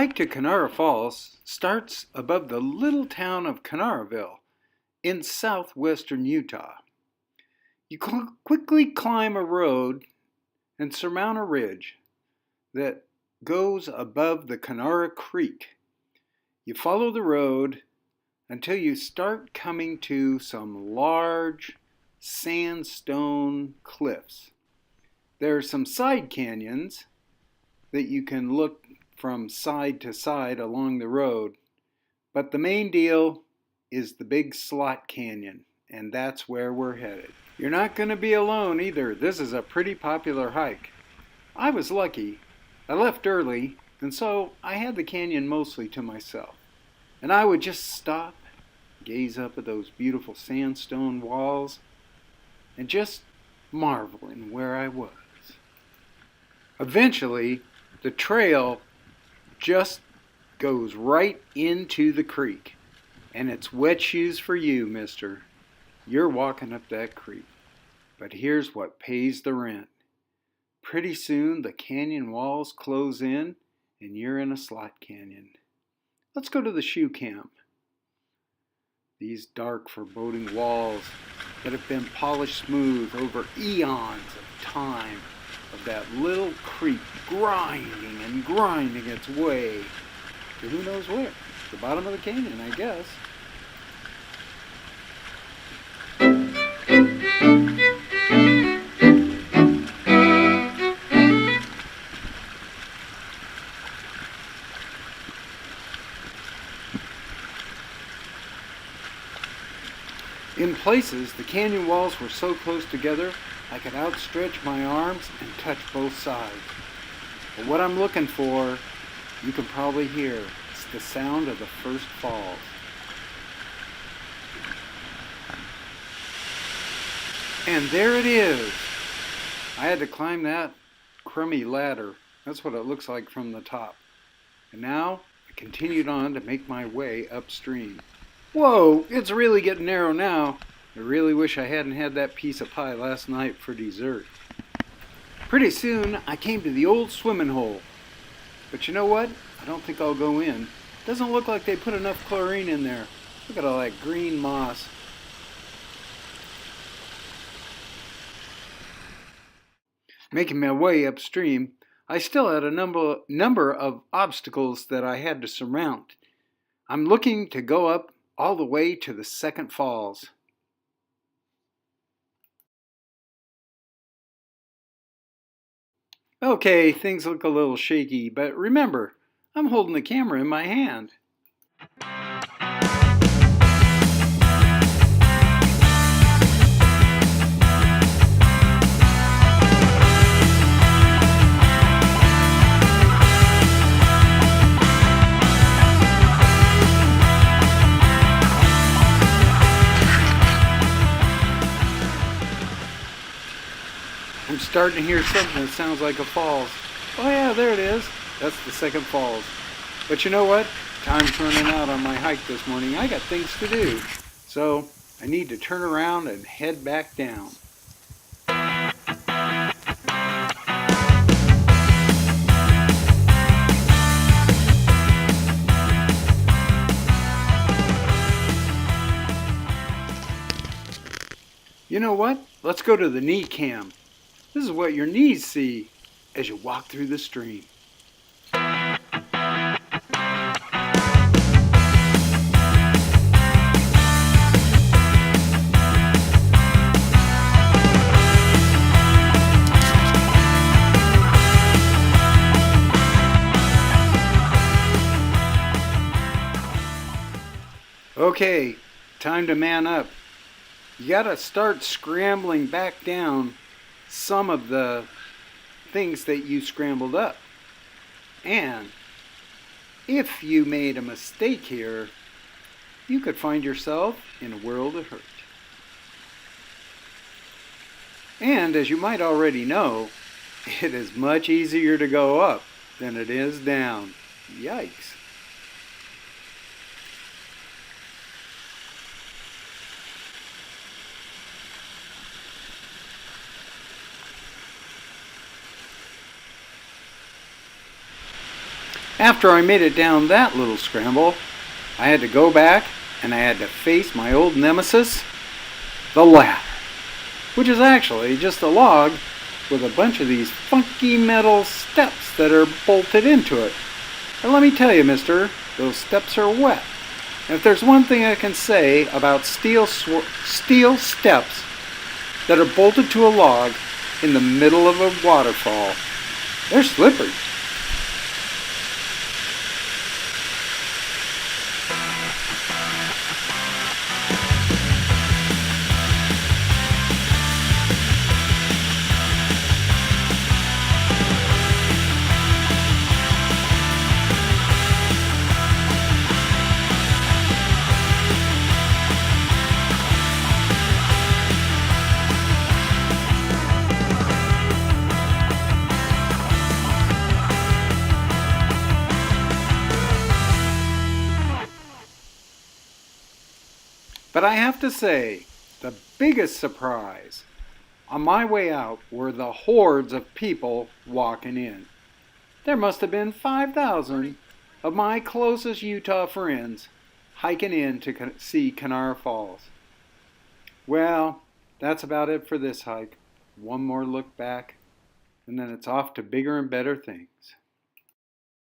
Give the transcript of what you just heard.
hike to Kanarra Falls starts above the little town of Kanarraville in southwestern Utah. You quickly climb a road and surmount a ridge that goes above the Kanarra Creek. You follow the road until you start coming to some large sandstone cliffs. There are some side canyons that you can look from side to side along the road, but the main deal is the big slot canyon, and that's where we're headed. You're not going to be alone either. This is a pretty popular hike. I was lucky. I left early, and so I had the canyon mostly to myself. And I would just stop, gaze up at those beautiful sandstone walls, and just marvel in where I was. Eventually, the trail just goes right into the creek, and it's wet shoes for you, mister. You're walking up that creek. But here's what pays the rent. Pretty soon the canyon walls close in and you're in a slot canyon. Let's go to the shoe camp. These dark, foreboding walls that have been polished smooth over eons of time, of that little creek grinding and grinding its way to who knows where. The bottom of the canyon, I guess. In places, the canyon walls were so close together, I could outstretch my arms and touch both sides. But what I'm looking for, you can probably hear. It's the sound of the first falls. And there it is. I had to climb that crummy ladder. That's what it looks like from the top. And now I continued on to make my way upstream. Whoa, it's really getting narrow now. I really wish I hadn't had that piece of pie last night for dessert. Pretty soon I came to the old swimming hole. But you know what? I don't think I'll go in. Doesn't look like they put enough chlorine in there. Look at all that green moss. Making my way upstream, I still had a number of obstacles that I had to surmount. I'm looking to go up all the way to the second falls. Okay, things look a little shaky, but remember, I'm holding the camera in my hand. I'm starting to hear something that sounds like a falls. Oh yeah, there it is. That's the second falls. But you know what? Time's running out on my hike this morning. I got things to do. So I need to turn around and head back down. You know what? Let's go to the knee cam. This is what your knees see as you walk through the stream. Okay, time to man up. You gotta start scrambling back down some of the things that you scrambled up. And if you made a mistake here, you could find yourself in a world of hurt. And as you might already know, it is much easier to go up than it is down. Yikes. After I made it down that little scramble, I had to go back and I had to face my old nemesis, the ladder, which is actually just a log with a bunch of these funky metal steps that are bolted into it. And let me tell you, mister, those steps are wet. And if there's one thing I can say about steel steps that are bolted to a log in the middle of a waterfall, they're slippery. But I have to say, the biggest surprise on my way out were the hordes of people walking in. There must have been 5,000 of my closest Utah friends hiking in to see Kanarra Falls. Well, that's about it for this hike. One more look back, and then it's off to bigger and better things.